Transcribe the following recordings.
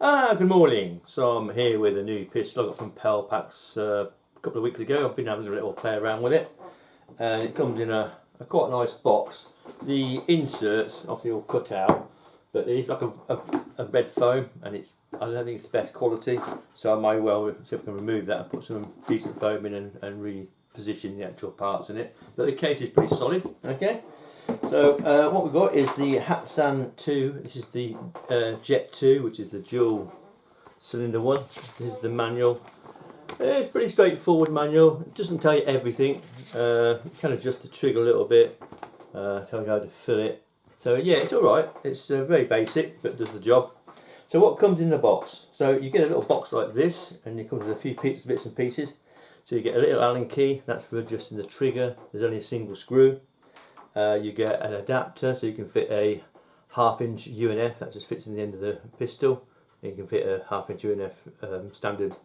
Good morning. So I'm here with a new pistol I got from Pel Packs a couple of weeks ago. I've been having a little play around with it, and it comes in a quite nice box. The inserts obviously all cut out, but it's like a red foam, and I don't think it's the best quality. So I may well see if I can remove that and put some decent foam in and reposition the actual parts in it. But the case is pretty solid. Okay. So what we've got is the Hatsan 2. This is the Jet 2, which is the dual cylinder one. This is the manual. It's pretty straightforward manual. It doesn't tell you everything. You can adjust the trigger a little bit. Tell you how to fill it. So yeah, it's alright. It's very basic, but does the job. So what comes in the box? So you get a little box like this, and it comes with a few bits and pieces. So you get a little Allen key. That's for adjusting the trigger. There's only a single screw. You get an adapter, so you can fit a 1/2 inch UNF that just fits in the end of the pistol. You can fit a 1/2 inch UNF standard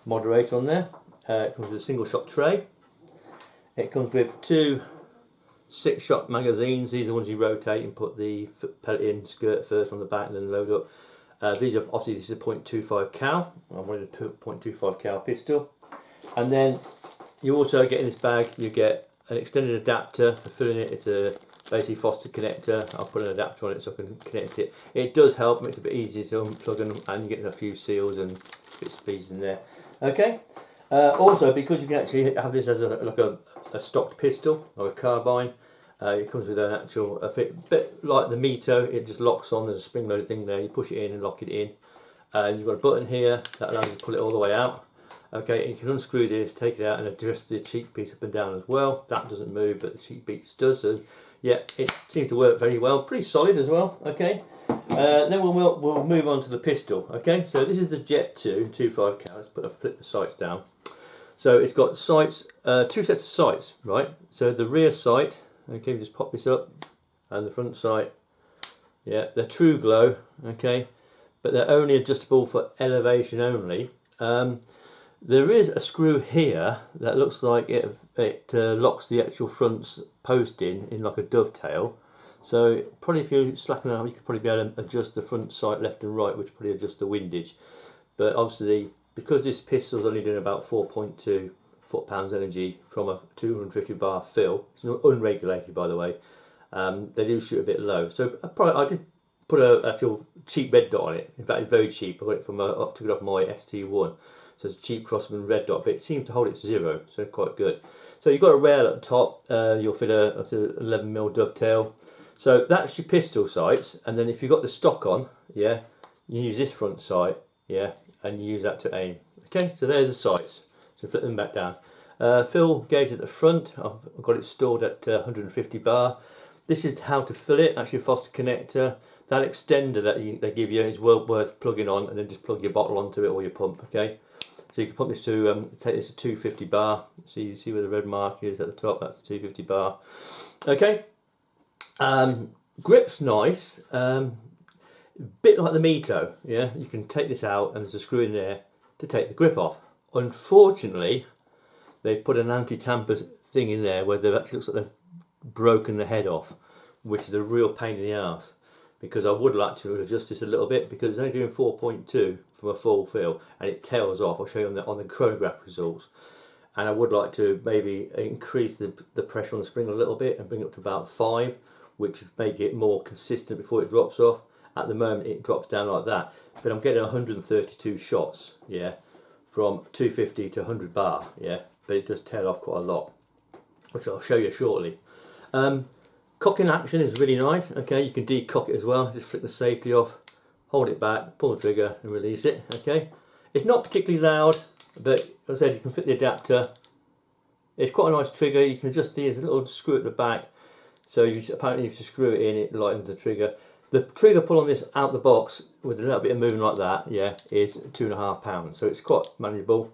moderator on there. It comes with a single shot tray. It comes with two 6-shot magazines. These are the ones you rotate and put the pellet in, skirt first on the back and then load up. These are obviously, this is a .25 cal. I'm running a .25 cal pistol. And then you also get in this bag, you get an extended adapter for filling it. It's a basically Foster connector. I'll put an adapter on it so I can connect it. It does help, makes it a bit easier to unplug, and you get a few seals and bits and pieces in there. Okay. Also, because you can actually have this as a stocked pistol or a carbine, it comes with an actual bit like the Mito. It just locks on. There's a spring-loaded thing there. You push it in and lock it in. You've got a button here that allows you to pull it all the way out. Okay, and you can unscrew this, take it out, and adjust the cheek piece up and down as well. That doesn't move, but the cheek piece does. So, yeah, it seems to work very well. Pretty solid as well. Okay, then we'll move on to the pistol. Okay, so this is the Jet 2 2.5 cal. Let's flip the sights down. So it's got sights, two sets of sights, right? So the rear sight. Okay, just pop this up, and the front sight. Yeah, they're true glow. Okay, but they're only adjustable for elevation only. There is a screw here that looks like it locks the actual front post in like a dovetail. So probably if you slacken it up, you could probably be able to adjust the front sight left and right, which probably adjust the windage. But obviously, because this pistol's only doing about 4.2 foot-pounds energy from a 250 bar fill, it's not unregulated by the way, they do shoot a bit low. So I did put an actual cheap red dot on it. In fact, it's very cheap. I got it from took it off my ST1. So it's a cheap Crossman red dot, but it seems to hold it to 0, so quite good. So you've got a rail at the top. You'll fit a 11mm dovetail. So that's your pistol sights, and then if you've got the stock on, yeah, you use this front sight, yeah, and you use that to aim. Okay, so there's the sights. So flip them back down. Fill gauge at the front. I've got it stored at 150 bar. This is how to fill it. Actually, a Foster connector. That extender that they give you is well worth plugging on, and then just plug your bottle onto it or your pump. Okay. So you can put this to, take this to 250 bar. So you see where the red mark is at the top, that's the 250 bar. Okay. Grip's nice. Bit like the Mito, yeah. You can take this out and there's a screw in there to take the grip off. Unfortunately, they put an anti-tamper thing in there where it actually looks like they've broken the head off, which is a real pain in the arse. Because I would like to adjust this a little bit, because it's only doing 4.2 from a full fill and it tails off. I'll show you on the chronograph results, and I would like to maybe increase the pressure on the spring a little bit and bring it up to about 5, which would make it more consistent before it drops off. At the moment it drops down like that, but I'm getting 132 shots, yeah, from 250 to 100 bar, yeah, but it does tail off quite a lot, which I'll show you shortly. Cocking action is really nice. Okay, you can decock it as well. Just flick the safety off, hold it back, pull the trigger and release it. Okay, it's not particularly loud, but as I said, you can fit the adapter. It's quite a nice trigger. You can adjust these, a little screw at the back. So apparently if you screw it in, it lightens the trigger. The trigger pull on this out the box with a little bit of movement like that, yeah, is 2.5 pounds. So it's quite manageable.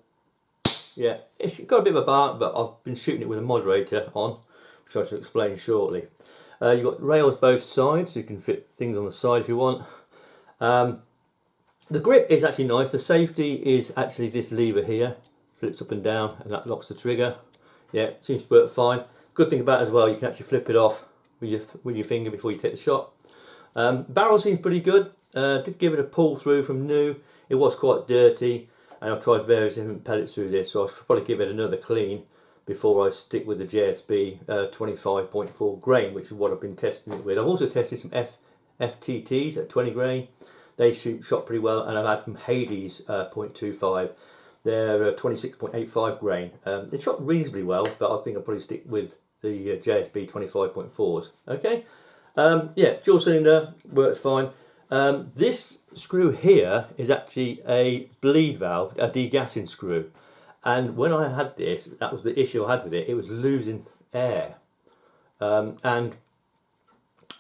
Yeah, it's got a bit of a bark, but I've been shooting it with a moderator on, which I shall explain shortly. You've got rails both sides, so you can fit things on the side if you want. The grip is actually nice. The safety is actually this lever here, flips up and down, and that locks the trigger. Yeah, it seems to work fine. Good thing about it as well, you can actually flip it off with your finger before you take the shot. Barrel seems pretty good. Did give it a pull through from new. It was quite dirty, and I've tried various different pellets through this, so I should probably give it another clean before I stick with the JSB 25.4 grain, which is what I've been testing it with. I've also tested some FTTs at 20 grain. They shot pretty well, and I've had some Hades 0.25. They're 26.85 grain. They shot reasonably well, but I think I'll probably stick with the JSB 25.4s. Okay, yeah, dual cylinder works fine. This screw here is actually a bleed valve, a degassing screw. And when I had this, that was the issue I had with it. It was losing air, and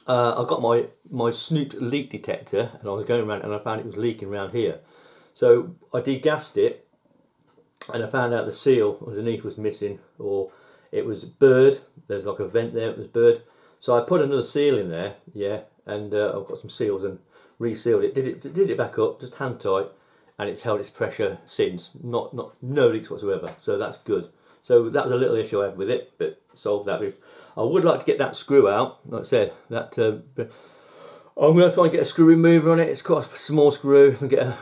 I got my snooped leak detector, and I was going around, and I found it was leaking around here. So I degassed it, and I found out the seal underneath was missing, or it was burred. There's like a vent there, it was burred. So I put another seal in there, yeah, and I've got some seals and resealed it. Did it back up, just hand tight, and it's held its pressure since. No leaks whatsoever, so that's good. So that was a little issue I had with it, but solved that. I would like to get that screw out. Like I said, that I'm going to try and get a screw remover on it. It's quite a small screw. And get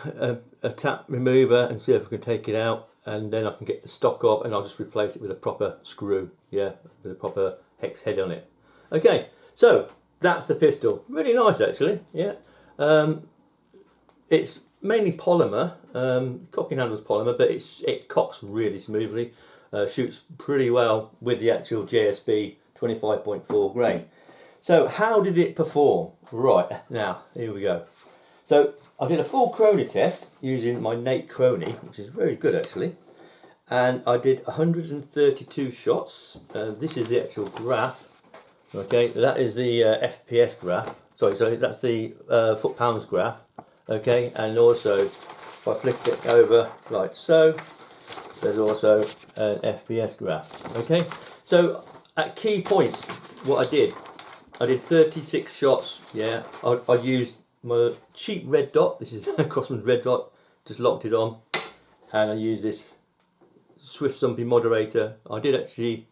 a tap remover and see if I can take it out, and then I can get the stock off, and I'll just replace it with a proper screw, yeah, with a proper hex head on it. Okay, so that's the pistol. Really nice, actually, yeah. It's mainly polymer. Cocking handle's polymer, but it cocks really smoothly. Shoots pretty well with the actual JSB 25.4 grain. So how did it perform? Right, now here we go. So I did a full Crony test using my Nate Crony, which is very good actually, and I did 132 shots. This is the actual graph. Okay, that is the FPS graph. Sorry, that's the foot-pounds graph. Okay, and also if I flick it over like so, there's also an FPS graph. Okay, so at key points, what I did 36 shots. Yeah, I used my cheap red dot. This is a Crossman's red dot. Just locked it on, and I used this Swift Zumpy moderator. I did actually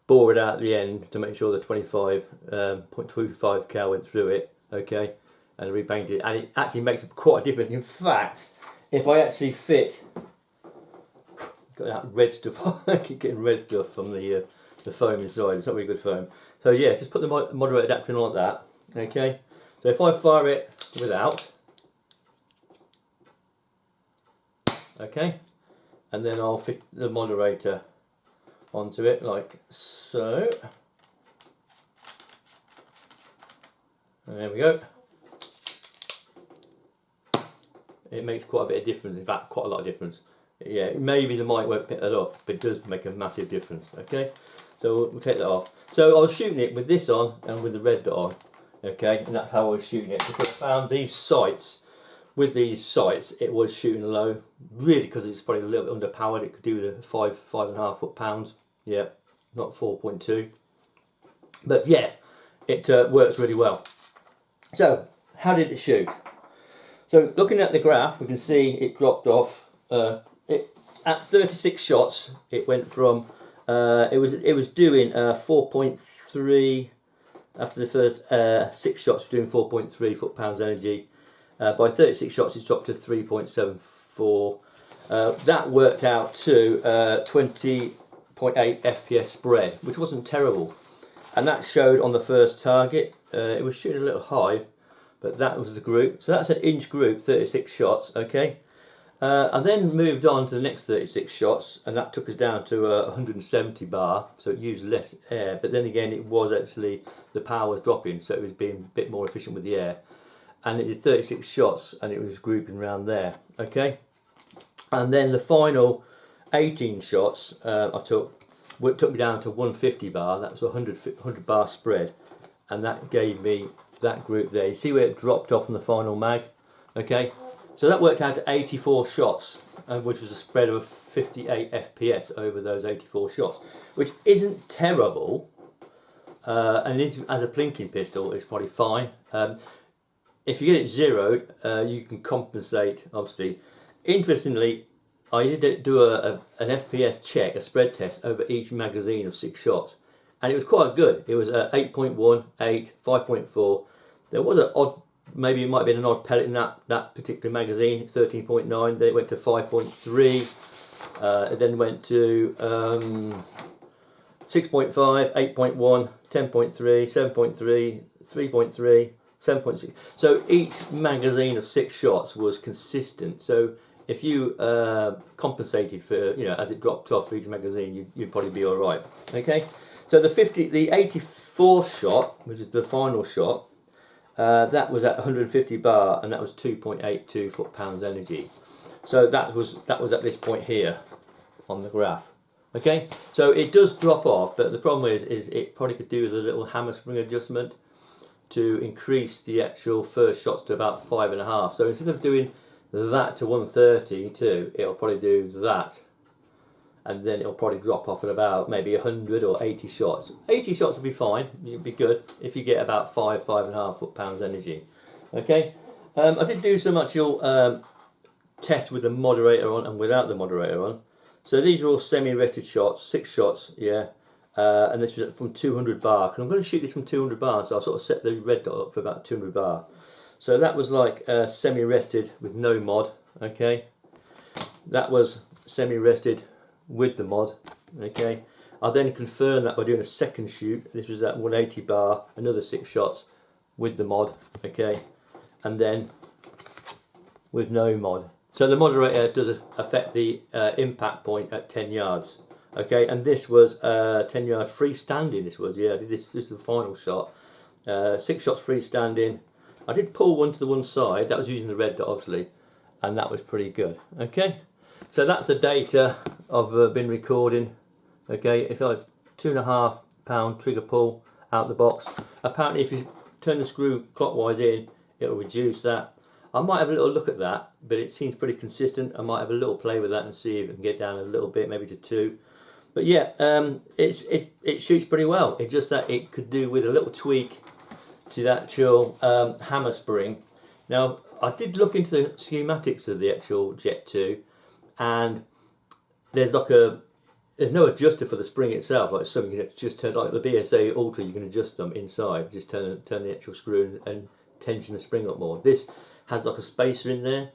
bore it out at the end to make sure the 25.25 cal went through it. Okay, and repainted it, and it actually makes quite a difference. In fact, if I actually fit, got that red stuff. I keep getting red stuff from the foam inside. It's not really good foam. So yeah, just put the moderator adapter in like that. Okay, so if I fire it without, okay, and then I'll fit the moderator onto it like so. And there we go. It makes quite a bit of difference, in fact quite a lot of difference. Yeah, maybe the mic won't pick that up, but it does make a massive difference. Okay, so we'll take that off. So I was shooting it with this on and with the red dot on. Okay, and that's how I was shooting it, because I found these sights, with these sights it was shooting low, really, because it's probably a little bit underpowered. It could do the 5.5 foot-pounds, yeah, not 4.2, but yeah, it works really well. So how did it shoot? So looking at the graph, we can see it dropped off. At 36 shots, it went from it was doing 4.3 after the first 6 shots. Doing 4.3 foot-pounds energy. By 36 shots, it's dropped to 3.74. That worked out to 20.8 FPS spread, which wasn't terrible, and that showed on the first target. It was shooting a little high, but that was the group. So that's an inch group, 36 shots. Okay. I then moved on to the next 36 shots, and that took us down to 170 bar, so it used less air, but then again it was actually, the power was dropping, so it was being a bit more efficient with the air. And it did 36 shots, and it was grouping around there. Okay, and then the final 18 shots took me down to 150 bar. That was 100 bar spread, and that gave me that group there. You see where it dropped off on the final mag? Okay, so that worked out to 84 shots, which was a spread of 58 FPS over those 84 shots, which isn't terrible, and as a plinking pistol, it's probably fine. If you get it zeroed, you can compensate, obviously. Interestingly, I did do an FPS check, a spread test, over each magazine of 6 shots, and it was quite good. It was 8.1, 8, 5.4. There was an odd maybe it might have been an odd pellet in that particular magazine, 13.9, then it went to 5.3, it then went to 6.5, 8.1, 10.3, 7.3, 3.3, 7.6. So each magazine of 6 shots was consistent. So if you compensated for, you know, as it dropped off for each magazine, you'd probably be all right. Okay. So the 84th shot, which is the final shot, that was at 150 bar, and that was 2.82 foot-pounds energy. So that was at this point here on the graph. Okay, so it does drop off, but the problem is it probably could do with a little hammer spring adjustment to increase the actual first shots to about 5.5. So instead of doing that to 132, it'll probably do that, and then it'll probably drop off at about maybe 100 or 80 shots. 80 shots would be fine, it'd be good if you get about 5.5 foot-pounds energy. Okay, I did do some actual tests with the moderator on and without the moderator on. So these are all semi-rested shots, 6 shots, yeah, and this was from 200 bar. Because I'm going to shoot this from 200 bar, so I'll sort of set the red dot up for about 200 bar. So that was like semi-rested with no mod, okay. That was semi-rested with the mod, okay. I then confirmed that by doing a second shoot. This was at 180 bar, another 6 shots with the mod, okay, and then with no mod. So the moderator does affect the impact point at 10 yards, okay, and this was 10 yards freestanding. This was, yeah, this is the final shot. 6 shots freestanding. I did pull one to the one side. That was using the red dot, obviously, and that was pretty good. Okay, so that's the data I've been recording. Okay, it's like 2.5 pound trigger pull out the box. Apparently, if you turn the screw clockwise in, it will reduce that. I might have a little look at that, but it seems pretty consistent. I might have a little play with that and see if it can get down a little bit, maybe to 2. But yeah, it shoots pretty well. It's just that it could do with a little tweak to the actual hammer spring. Now, I did look into the schematics of the actual Jet 2, and there's no adjuster for the spring itself. Like something you can just turn, like the BSA Ultra, you can adjust them inside. Just turn the actual screw and tension the spring up more. This has like a spacer in there,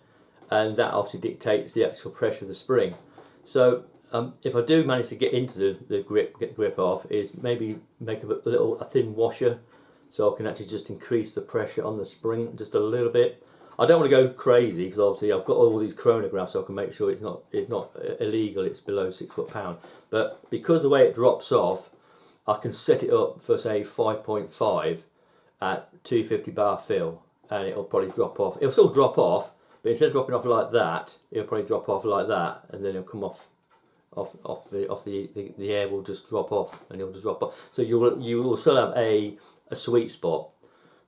and that obviously dictates the actual pressure of the spring. So if I do manage to get into the grip, get the grip off, is maybe make a thin washer, so I can actually just increase the pressure on the spring just a little bit. I don't want to go crazy because obviously I've got all these chronographs, so I can make sure it's not illegal. It's below 6 foot-pound, but because the way it drops off, I can set it up for say 5.5 at 250 bar fill. And it'll probably drop off. It'll still drop off, but instead of dropping off like that, it'll probably drop off like that, and then it'll come off the air will just drop off, and it'll just drop off. So you will still have a sweet spot,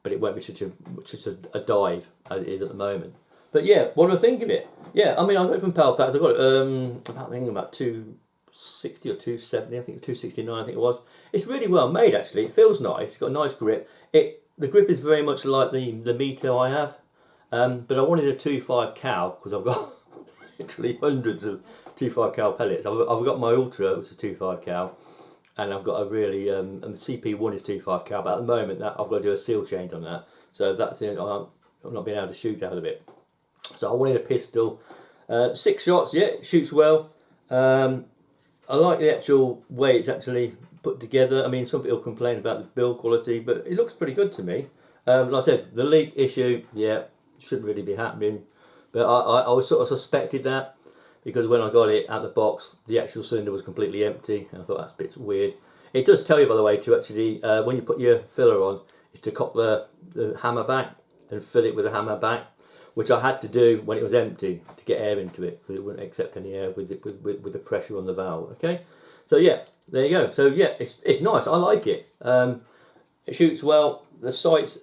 but it won't be such a dive as it is at the moment. But yeah, what do I think of it? Yeah, I mean, I got it from Packs. I got it about 260 or 270. I think 269. I think it was. It's really well made actually. It feels nice. It's got a nice grip. The grip is very much like the Mito I have, but I wanted a 2.5 cal because I've got literally hundreds of 2.5 cal pellets. I've got my Ultra, which is 2.5 cal, and I've got a really, and the CP1 is 2.5 cal, but at the moment that I've got to do a seal change on that, so that's it. I'm not being able to shoot out of it. So I wanted a pistol. 6 shots, yeah, it shoots well. I like the actual way it's actually put together. I mean, some people complain about the build quality, but it looks pretty good to me. Like I said, the leak issue, yeah, shouldn't really be happening, but I was sort of suspected that because when I got it out the box, the actual cylinder was completely empty, and I thought that's a bit weird. It does tell you, by the way, to actually when you put your filler on, is to cock the hammer back and fill it with a hammer back, which I had to do when it was empty to get air into it because it wouldn't accept any air with the pressure on the valve. Okay. So yeah, there you go. So yeah, it's nice. I like it. It shoots well. The sights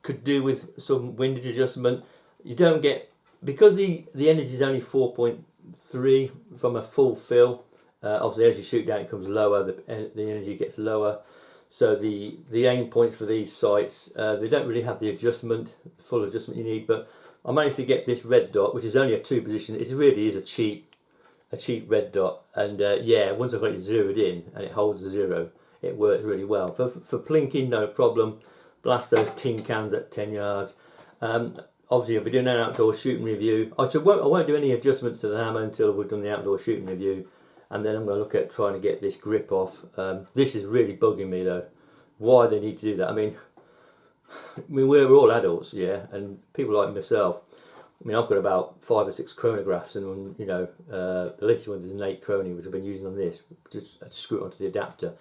could do with some windage adjustment. You don't get, because the energy is only 4.3 from a full fill. Obviously, as you shoot down, it comes lower. The energy gets lower. So the aim points for these sights, they don't really have the full adjustment you need. But I managed to get this red dot, which is only a 2 position. It really is a cheap red dot, and yeah, once I've got it zeroed in and it holds the 0, it works really well. For plinking, no problem. Blast those tin cans at 10 yards. Obviously I'll be doing an outdoor shooting review. I won't do any adjustments to the hammer until we've done the outdoor shooting review, and then I'm going to look at trying to get this grip off. This is really bugging me though, why they need to do that. I mean we're all adults, yeah, and people like myself, I mean I've got about 5 or 6 chronographs, and you know, the latest one is an 8 chrono, which I've been using on this, just screw it onto the adapter.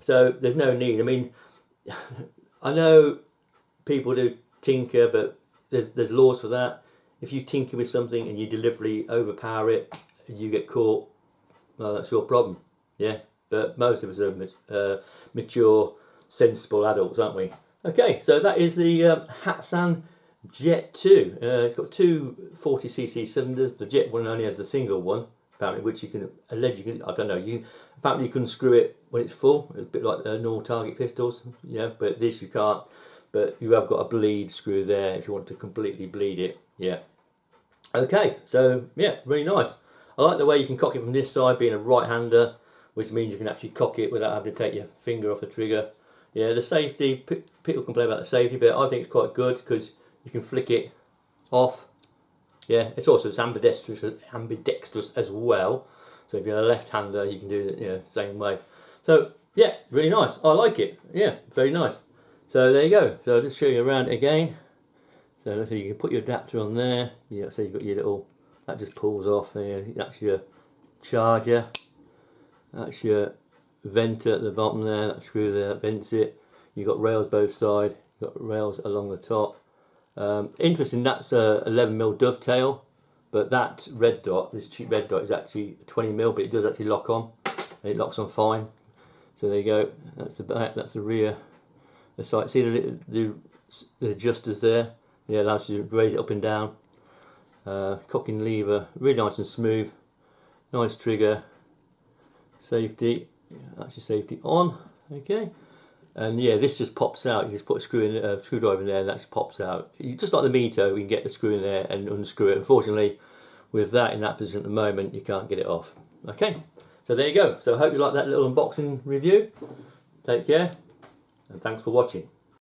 So there's no need. I mean, I know people do tinker, but there's laws for that. If you tinker with something and you deliberately overpower it, you get caught, well, that's your problem, yeah. But most of us are mature, sensible adults, aren't we? Okay, so that is the Hatsan Jet 2. It's got two 40cc cylinders. The Jet one only has the single one, apparently, which you can allegedly, I don't know, apparently you can screw it when it's full. It's a bit like the normal target pistols, yeah, but this you can't. But you have got a bleed screw there if you want to completely bleed it, yeah. Okay, so yeah, really nice. I like the way you can cock it from this side, being a right-hander, which means you can actually cock it without having to take your finger off the trigger. Yeah, the safety, people complain about the safety, but I think it's quite good because you can flick it off. Yeah, it's also ambidextrous as well. So if you're a left-hander, you can do it, you know, same way. So yeah, really nice. I like it. Yeah, very nice. So there you go. So I'll just show you around again. So let's see, you can put your adapter on there. Yeah, so you've got your little, that just pulls off there. That's your charger. That's your venter at the bottom there. That screw there, that vents it. You've got rails both sides. You've got rails along the top. Interesting, that's a 11mm dovetail, but that red dot, this cheap red dot, is actually 20mm, but it does actually lock on, and it locks on fine. So there you go. That's the back. That's the rear. The side. See the adjusters there. Yeah, allows you to raise it up and down. Cocking lever, really nice and smooth. Nice trigger. Safety. That's your safety on. Okay. And yeah, this just pops out. You just put a screwdriver in there, and that just pops out. Just like the Mito, we can get the screw in there and unscrew it. Unfortunately, with that in that position at the moment, you can't get it off. Okay, so there you go. So I hope you like that little unboxing review. Take care, and thanks for watching.